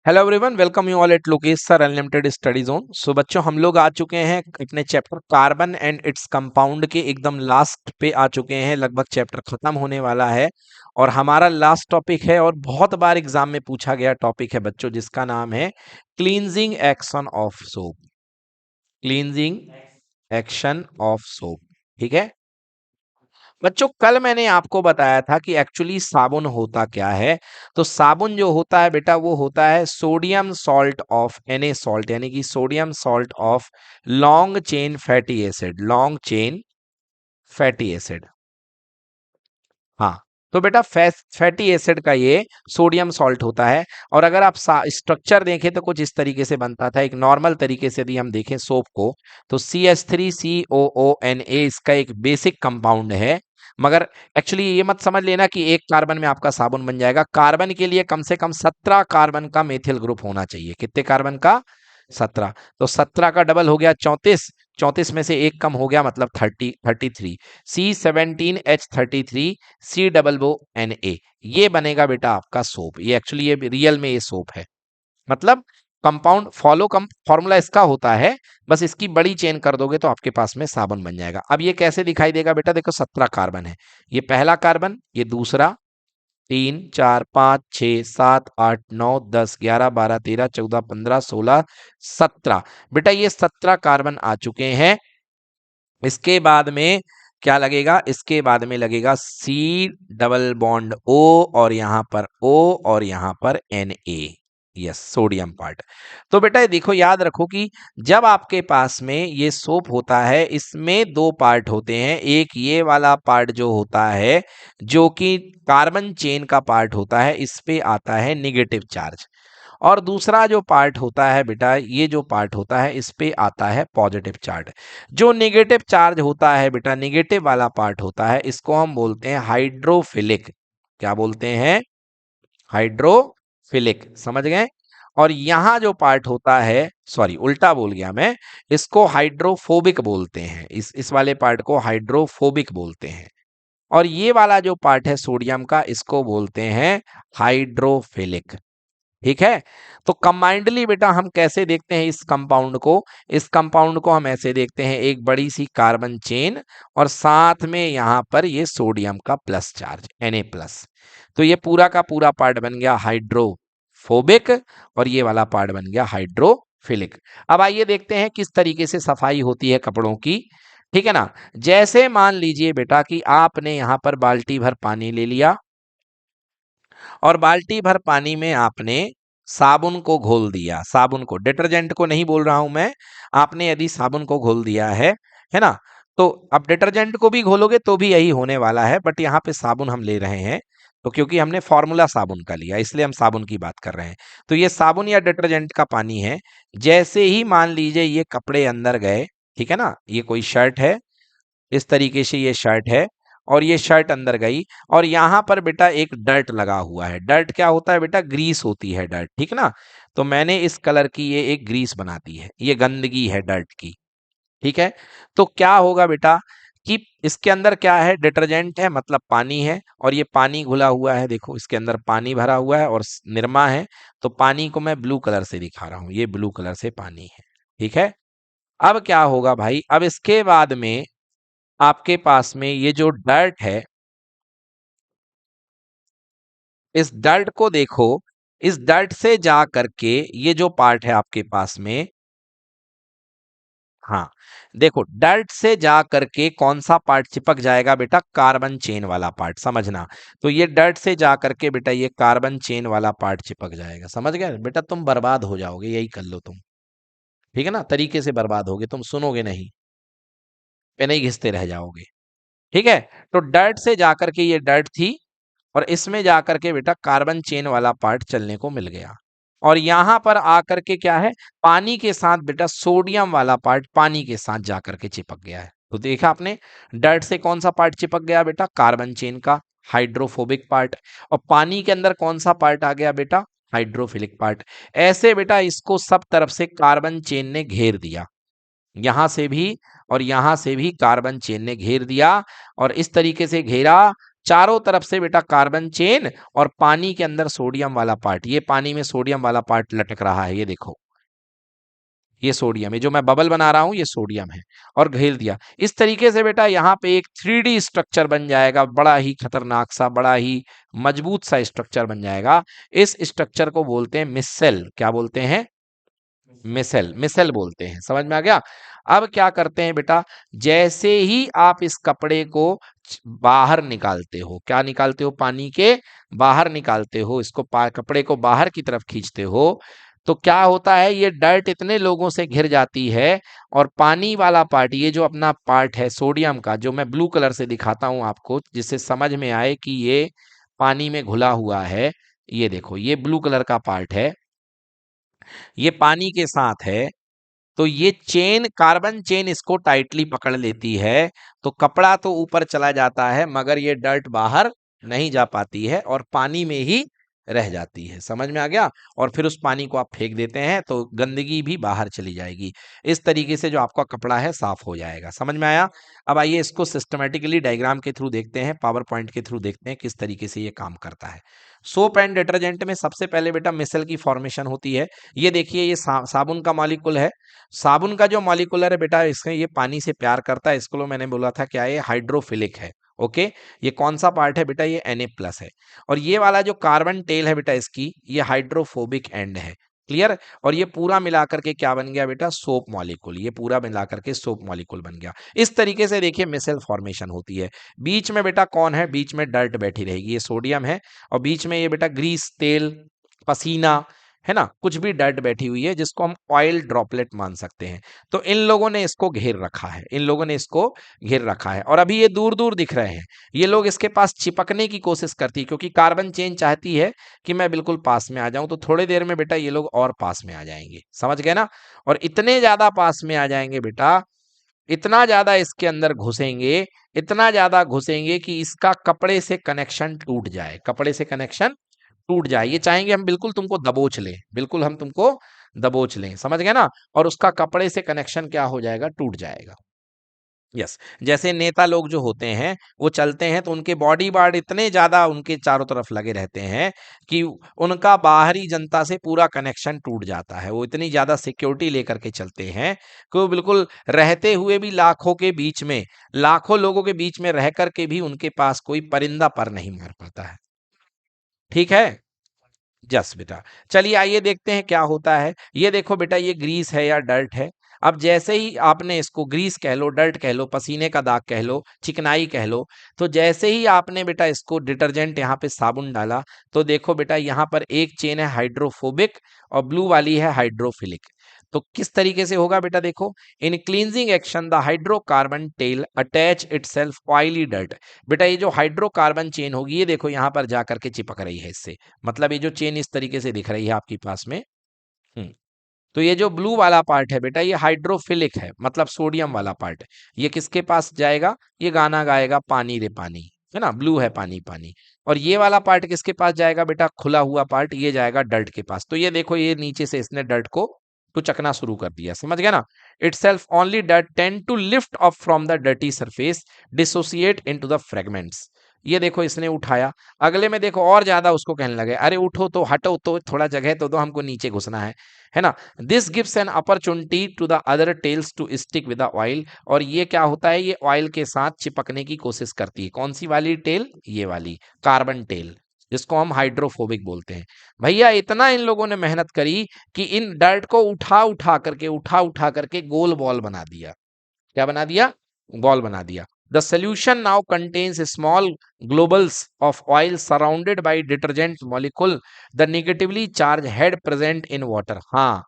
Hello everyone, welcome you all at Lokesh sir unlimited study zone. So बच्चों, हम लोग आ चुके हैं अपने chapter carbon and its compound के एकदम लास्ट पे आ चुके हैं। लगभग चैप्टर खत्म होने वाला है और हमारा लास्ट टॉपिक है और बहुत बार एग्जाम में पूछा गया टॉपिक है बच्चों, जिसका नाम है cleansing action of soap. Cleansing action of soap, ठीक है बच्चों। कल मैंने आपको बताया था कि एक्चुअली साबुन होता क्या है। तो साबुन जो होता है बेटा, वो होता है sodium salt of Na salt, यानी कि sodium salt of long chain fatty acid, long chain fatty acid. हाँ, तो बेटा फैटी एसिड का ये सोडियम सॉल्ट होता है। और अगर आप स्ट्रक्चर देखें तो कुछ इस तरीके से बनता था। एक नॉर्मल तरीके से यदि हम देखें सोप को, तो CH3COONA इसका एक बेसिक कंपाउंड है। मगर एक्चुअली ये मत समझ लेना कि एक कार्बन में आपका साबुन बन जाएगा। कार्बन के लिए कम से कम 17 कार्बन का मेथिल ग्रुप होना चाहिए। कितने कार्बन का? 17। तो 17 का डबल हो गया 34। 34 में से एक कम हो गया, मतलब 33। C17H33 COONA, ये बनेगा बेटा आपका सोप। ये एक्चुअली ये रियल में ये सोप है। मतलब कंपाउंड फॉलो कम फॉर्मूला इसका होता है, बस इसकी बड़ी चेन कर दोगे तो आपके पास में साबुन बन जाएगा। अब ये कैसे दिखाई देगा बेटा? देखो 17 कार्बन है, ये पहला कार्बन, ये दूसरा, 3, 4, 5, 6, 7, 8, 9, 10, 11, 12, 13, 14, 15, 16, 17। बेटा ये 17 कार्बन आ चुके हैं। इसके बाद में क्या लगेगा? इसके बाद में लगेगा C डबल बॉन्ड O, और यहां पर O, और यहां पर Na, यस, सोडियम पार्ट। तो बेटा ये देखो, याद रखो कि जब आपके पास में ये सोप होता है, इसमें दो पार्ट होते हैं। एक ये वाला पार्ट जो होता है, जो कि कार्बन चेन का पार्ट होता है, इस पे आता है निगेटिव चार्ज। और दूसरा जो पार्ट होता है बेटा, ये जो पार्ट होता है, इस पे आता है पॉजिटिव चार्ज। जो नेगेटिव चार्ज होता है बेटा, नेगेटिव वाला पार्ट होता है, इसको हम बोलते हैं हाइड्रोफिलिक। क्या बोलते हैं? हाइड्रोफिलिक, समझ गए। और यहां जो पार्ट होता है, सॉरी उल्टा बोल गया मैं, इसको हाइड्रोफोबिक बोलते हैं। इस वाले पार्ट को हाइड्रोफोबिक बोलते हैं। और ये वाला जो पार्ट है सोडियम का, इसको बोलते हैं हाइड्रोफिलिक। ठीक है। तो कंबाइंडली बेटा हम कैसे देखते हैं इस कंपाउंड को? इस कंपाउंड को हम ऐसे देखते हैं, एक बड़ी सी कार्बन चेन और साथ में यहां पर ये सोडियम का प्लस चार्ज, Na प्लस। तो ये पूरा का पूरा पार्ट बन गया हाइड्रोफोबिक, और ये वाला पार्ट बन गया हाइड्रोफिलिक। अब आइए देखते हैं किस तरीके से सफाई होती है कपड़ों की। ठीक है ना। जैसे मान लीजिए बेटा कि आपने यहां पर बाल्टी भर पानी ले लिया, और बाल्टी भर पानी में आपने साबुन को घोल दिया। साबुन को, डिटर्जेंट को नहीं बोल रहा हूं मैं। आपने यदि साबुन को घोल दिया है ना। तो अब डिटर्जेंट को भी घोलोगे तो भी यही होने वाला है, बट यहाँ पे साबुन हम ले रहे हैं तो क्योंकि हमने फॉर्मूला साबुन का लिया, इसलिए हम साबुन की बात कर रहे हैं। तो ये साबुन या डिटर्जेंट का पानी है। जैसे ही मान लीजिए ये कपड़े अंदर गए, ठीक है ना, ये कोई शर्ट है, इस तरीके से ये शर्ट है, और ये शर्ट अंदर गई, और यहां पर बेटा एक डर्ट लगा हुआ है। डर्ट क्या होता है बेटा? ग्रीस होती है डर्ट, ठीक ना। तो मैंने इस कलर की ये एक ग्रीस बना दी है, ये गंदगी है डर्ट की। ठीक है। तो क्या होगा बेटा कि इसके अंदर क्या है? डिटर्जेंट है, मतलब पानी है, और ये पानी घुला हुआ है। देखो इसके अंदर पानी भरा हुआ है और निरमा है। तो पानी को मैं ब्लू कलर से दिखा रहा हूं, ये ब्लू कलर से पानी है। ठीक है। अब क्या होगा भाई? अब इसके बाद में आपके पास में ये जो डर्ट है, इस डर्ट को देखो। इस डर्ट से जा करके ये जो पार्ट है आपके पास में, हाँ, देखो डर्ट से जा करके कौन सा पार्ट चिपक जाएगा बेटा? कार्बन चेन वाला पार्ट, समझना। तो ये डर्ट से जा करके बेटा ये कार्बन चेन वाला पार्ट चिपक जाएगा। समझ गए बेटा? तुम बर्बाद हो जाओगे, यही कर लो तुम। ठीक है ना, तरीके से बर्बाद होगे, तुम सुनोगे नहीं, पे नहीं घिसते रह जाओगे। ठीक है। तो डर्ट से जाकर के ये डर्ट थी, और इसमें जाकर के बेटा कार्बन चेन वाला पार्ट चलने को मिल गया। और यहां पर आकर के क्या है? पानी के साथ बेटा सोडियम वाला पार्ट पानी के साथ जाकर के चिपक गया है। तो देखा आपने, डर्ट से कौन सा पार्ट चिपक गया बेटा? कार्बन चेन का हाइड्रोफोबिक पार्ट। और पानी के अंदर कौन सा पार्ट आ गया बेटा? Hydrophilic part. ऐसे बेटा इसको सब तरफ से कार्बन चेन ने घेर दिया, यहां से भी और यहां से भी कार्बन चेन ने घेर दिया। और इस तरीके से घेरा चारों तरफ से बेटा कार्बन चेन और पानी के अंदर सोडियम वाला पार्ट, ये पानी में सोडियम वाला पार्ट लटक रहा है, ये देखो ये सोडियम है, जो मैं बबल बना रहा हूं ये सोडियम है, और घेर दिया इस तरीके से बेटा। यहाँ पे एक 3D स्ट्रक्चर बन जाएगा, बड़ा ही खतरनाक सा, बड़ा ही मजबूत सा स्ट्रक्चर बन जाएगा। इस स्ट्रक्चर को बोलते हैं मिसेल। क्या बोलते हैं? मिसेल, मिसेल बोलते हैं। समझ में आ गया? अब क्या करते हैं बेटा, जैसे ही आप इस कपड़े को बाहर निकालते हो, क्या निकालते हो, पानी के बाहर निकालते हो, इसको कपड़े को बाहर की तरफ खींचते हो, तो क्या होता है, ये डर्ट इतने लोगों से घिर जाती है, और पानी वाला पार्ट, ये जो अपना पार्ट है सोडियम का, जो मैं ब्लू कलर से दिखाता हूं आपको जिससे समझ में आए कि ये पानी में घुला हुआ है, ये देखो ये ब्लू कलर का पार्ट है, ये पानी के साथ है, तो ये चेन, कार्बन चेन इसको टाइटली पकड़ लेती है, तो कपड़ा तो ऊपर चला जाता है मगर ये डर्ट बाहर नहीं जा पाती है और पानी में ही रह जाती है। समझ में आ गया? और फिर उस पानी को आप फेंक देते हैं तो गंदगी भी बाहर चली जाएगी। इस तरीके से जो आपका कपड़ा है साफ हो जाएगा। समझ में आया? अब आइए इसको सिस्टमेटिकली डायग्राम के थ्रू देखते हैं, पावर पॉइंट के थ्रू देखते हैं किस तरीके से ये काम करता है। सोप एंड डिटर्जेंट में सबसे पहले बेटा मिसल की फॉर्मेशन होती है। ये देखिए ये साबुन का मॉलिक्यूल है। साबुन का जो मॉलिक्यूलर है बेटा, इसमें ये पानी से प्यार करता है, इसको मैंने बोला था क्या, ये हाइड्रोफिलिक है। ओके, ये कौन सा पार्ट है बेटा, ये Na+ है। और ये वाला जो कार्बन टेल है बेटा इसकी, ये हाइड्रोफोबिक एंड है। क्लियर? और ये पूरा मिलाकर के क्या बन गया बेटा, सोप मॉलिक्यूल। ये पूरा मिलाकर के सोप मॉलिक्यूल बन गया। इस तरीके से देखिए मिसेल फॉर्मेशन होती है। बीच में बेटा कौन है, बीच में डर्ट बैठी रहेगी, ये सोडियम है, और बीच में ये बेटा ग्रीस, तेल, पसीना, है ना, कुछ भी डर्ट बैठी हुई है जिसको हम ऑयल ड्रॉपलेट मान सकते हैं। तो इन लोगों ने इसको घेर रखा है, इन लोगों ने इसको घेर रखा है, और अभी ये दूर दूर दिख रहे हैं। ये लोग इसके पास चिपकने की कोशिश करती है, क्योंकि कार्बन चेन चाहती है कि मैं बिल्कुल पास में आ जाऊं, तो थोड़ी देर में बेटा ये लोग और पास में आ जाएंगे। समझ गए ना? और इतने ज्यादा पास में आ जाएंगे बेटा, इतना ज्यादा इसके अंदर घुसेंगे, इतना ज्यादा घुसेंगे कि इसका कपड़े से कनेक्शन टूट जाए, कपड़े से कनेक्शन टूट जाए। ये चाहेंगे हम बिल्कुल तुमको दबोच लें, बिल्कुल हम तुमको दबोच लें। समझ गए ना? और उसका कपड़े से कनेक्शन क्या हो जाएगा, टूट जाएगा। यस, जैसे नेता लोग जो होते हैं वो चलते हैं तो उनके बॉडी गार्ड इतने ज्यादा उनके चारों तरफ लगे रहते हैं कि उनका बाहरी जनता से पूरा कनेक्शन टूट जाता है। वो इतनी ज्यादा सिक्योरिटी लेकर के चलते हैं कि वो बिल्कुल रहते हुए भी लाखों के बीच में, लाखों लोगों के बीच में रह करके भी उनके पास कोई परिंदा पर नहीं मार पाता है। ठीक है? यस बेटा। चलिए आइए देखते हैं क्या होता है। ये देखो बेटा, ये ग्रीस है या डर्ट है। अब जैसे ही आपने इसको, ग्रीस कह लो, डर्ट कह लो, पसीने का दाग कह लो, चिकनाई कह लो, तो जैसे ही आपने बेटा इसको डिटर्जेंट यहाँ पे साबुन डाला, तो देखो बेटा यहाँ पर एक चेन है हाइड्रोफोबिक और ब्लू वाली है हाइड्रोफिलिक। तो किस तरीके से होगा बेटा, देखो, in cleansing action the hydrocarbon tail attach itself oily dirt. बेटा ये जो हाइड्रोकार्बन चेन होगी, ये देखो यहाँ पर जाकर के चिपक रही है इससे, मतलब ये जो चेन इस तरीके से दिख रही है आपके पास में। हम्म तो ये जो ब्लू वाला पार्ट है बेटा, ये हाइड्रोफिलिक है, मतलब सोडियम वाला पार्ट है। ये किसके पास जाएगा, ये गाना गाएगा पानी रे पानी, है ना, ब्लू है पानी पानी। और ये वाला पार्ट किसके पास जाएगा बेटा, खुला हुआ पार्ट, ये जाएगा डर्ट के पास। तो ये देखो, ये नीचे से इसने डर्ट को टुचकना शुरू कर दिया। समझ गया ना? Itself only dirt tend to lift up from the dirty surface, dissociate into the fragments. ये देखो इसने उठाया, अगले में देखो और ज्यादा उसको कहने लगे, अरे उठो तो, हटो तो, थोड़ा जगह तो दो, हमको नीचे घुसना है ना। This gives an opportunity to the other tails to stick with the oil. और ये क्या होता है, ये ऑयल के साथ चिपकने की कोशिश करती है। कौन सी वाली टेल, ये वाली कार्बन टेल, जिसको हम हाइड्रोफोबिक बोलते हैं। भैया इतना इन लोगों ने मेहनत करी कि इन डर्ट को उठा उठा करके गोल बॉल बना दिया। क्या बना दिया, बॉल बना दिया। The solution now contains small globules of oil surrounded by detergent molecule, the negatively charge head present in water. हाँ,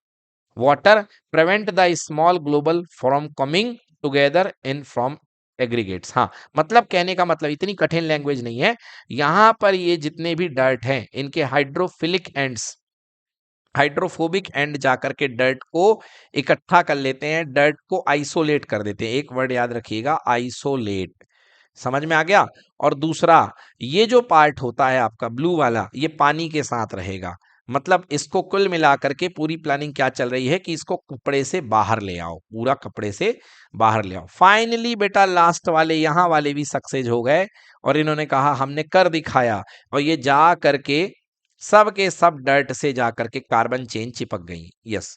water prevent the small globule from coming together in from aggregates. हाँ, मतलब कहने का मतलब, इतनी कठिन लैंग्वेज नहीं है। यहां पर ये जितने भी डर्ट हैं, इनके हाइड्रोफिलिक एंड्स, हाइड्रोफोबिक एंड जाकर के डर्ट को इकट्ठा कर लेते हैं, डर्ट को आइसोलेट कर देते हैं। एक वर्ड याद रखिएगा, आइसोलेट। समझ में आ गया? और दूसरा, ये जो पार्ट होता है आपका ब्लू वाला, ये पानी के साथ रहेगा। मतलब इसको कुल मिलाकर के पूरी प्लानिंग क्या चल रही है कि इसको कपड़े से बाहर ले आओ, पूरा कपड़े से बाहर ले आओ। फाइनली बेटा लास्ट वाले यहाँ वाले भी सक्सेस हो गए और इन्होंने कहा हमने कर दिखाया, और ये जा करके सब के सब डर्ट से जा करके कार्बन चेन चिपक गई। Yes,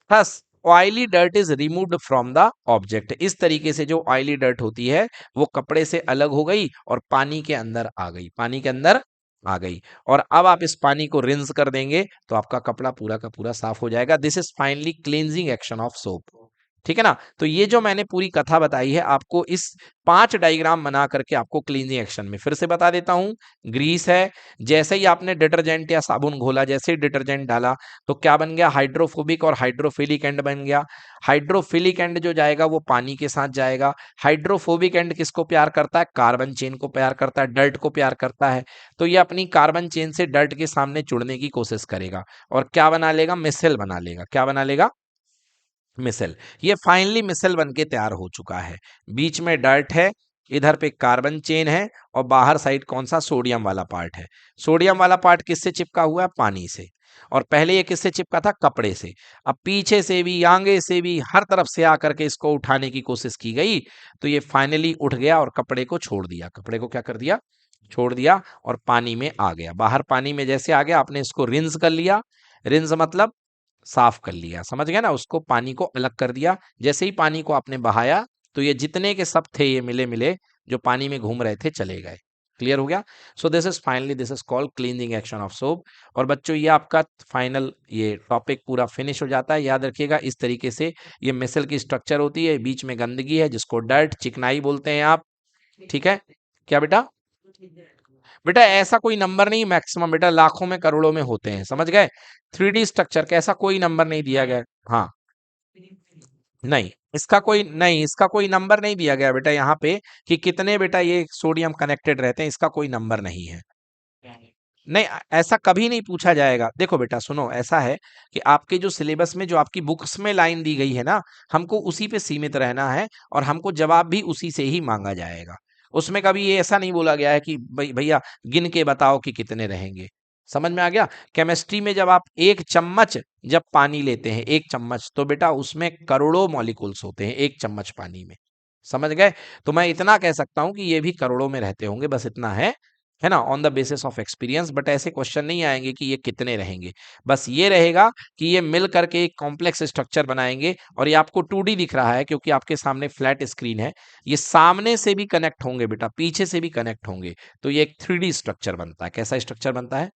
thus oily dirt is removed from the object. इस तरीके से जो ऑयली डर्ट होती है वो कपड़े से अलग हो गई और पानी के अंदर आ गई, पानी के अंदर आ गई। और अब आप इस पानी को रिंस कर देंगे तो आपका कपड़ा पूरा का पूरा साफ हो जाएगा। This is finally cleansing action of soap. ठीक है ना। तो ये जो मैंने पूरी कथा बताई है आपको, इस 5 डायग्राम बना करके आपको क्लींजिंग एक्शन में फिर से बता देता हूं। ग्रीस है, जैसे ही आपने डिटर्जेंट या साबुन घोला, जैसे ही डिटर्जेंट डाला तो क्या बन गया, हाइड्रोफोबिक और हाइड्रोफिलिक एंड बन गया। हाइड्रोफिलिक एंड जो जाएगा वो पानी के साथ जाएगा। हाइड्रोफोबिक एंड किसको प्यार करता है, कार्बन चेन को प्यार करता है, डर्ट को प्यार करता है। तो ये अपनी कार्बन चेन से डर्ट के सामने जुड़ने की कोशिश करेगा और क्या बना लेगा, मिसेल बना लेगा। क्या बना लेगा, मिसेल। ये फाइनली मिसेल बन के तैयार हो चुका है। बीच में डर्ट है, इधर पे कार्बन चेन है और बाहर साइड कौन सा, सोडियम वाला पार्ट है। सोडियम वाला पार्ट किससे चिपका हुआ है, पानी से। और पहले ये किससे चिपका था, कपड़े से। अब पीछे से भी, आगे से भी, हर तरफ से आकर के इसको उठाने की कोशिश की गई तो ये फाइनली उठ गया और कपड़े को छोड़ दिया। कपड़े को क्या कर दिया, छोड़ दिया और पानी में आ गया। बाहर पानी में जैसे आ गया, आपने इसको रिंस कर लिया। रिंस मतलब साफ कर लिया, समझ गया ना, उसको पानी को अलग कर दिया। जैसे ही पानी को आपने बहाया तो ये जितने के सब थे, ये मिले मिले जो पानी में घूम रहे थे चले गए। क्लियर हो गया। So this is finally, this is called cleaning action of soap. और बच्चों ये आपका फाइनल ये टॉपिक पूरा फिनिश हो जाता है। याद रखिएगा इस तरीके से ये मिसल की स्ट्रक्चर होती है, बीच में गंदगी है जिसको डर्ट, चिकनाई बोलते हैं आप। ठीक है, क्या बेटा, बेटा ऐसा कोई नंबर नहीं, मैक्सिमम बेटा लाखों में करोड़ों में होते हैं, समझ गए। 3D स्ट्रक्चर का ऐसा कोई नंबर नहीं दिया गया। हाँ, नहीं इसका कोई नंबर नहीं दिया गया बेटा यहाँ पे कि कितने बेटा ये सोडियम कनेक्टेड रहते हैं, इसका कोई नंबर नहीं है। नहीं, ऐसा कभी नहीं पूछा जाएगा। देखो बेटा सुनो, ऐसा है कि आपके जो सिलेबस में, जो आपकी बुक्स में लाइन दी गई है ना, हमको उसी पे सीमित रहना है और हमको जवाब भी उसी से ही मांगा जाएगा। उसमें कभी ये ऐसा नहीं बोला गया है कि भैया गिन के बताओ कि कितने रहेंगे। समझ में आ गया। केमिस्ट्री में जब आप एक चम्मच जब पानी लेते हैं, एक चम्मच, तो बेटा उसमें करोड़ों मॉलिक्यूल्स होते हैं एक चम्मच पानी में। समझ गए। तो मैं इतना कह सकता हूं कि ये भी करोड़ों में रहते होंगे, बस इतना है ना, on the basis of experience. But ऐसे क्वेश्चन नहीं आएंगे कि ये कितने रहेंगे। बस ये रहेगा कि ये मिल करके एक कॉम्प्लेक्स स्ट्रक्चर बनाएंगे। और ये आपको 2D दिख रहा है क्योंकि आपके सामने फ्लैट स्क्रीन है। ये सामने से भी कनेक्ट होंगे बेटा, पीछे से भी कनेक्ट होंगे। तो ये एक 3D स्ट्रक्चर बनता है। कैसा स्ट्रक्चर बनता है,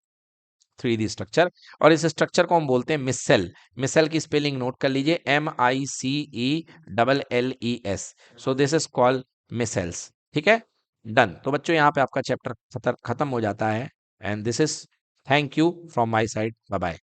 3D स्ट्रक्चर। और इस स्ट्रक्चर को हम बोलते हैं मिसेल। मिसेल की स्पेलिंग नोट कर लीजिए, MICELLES। So this is called micelles. ठीक है, डन। तो बच्चों यहाँ पे आपका चैप्टर खत्म हो जाता है। And this is, thank you from my side, bye bye.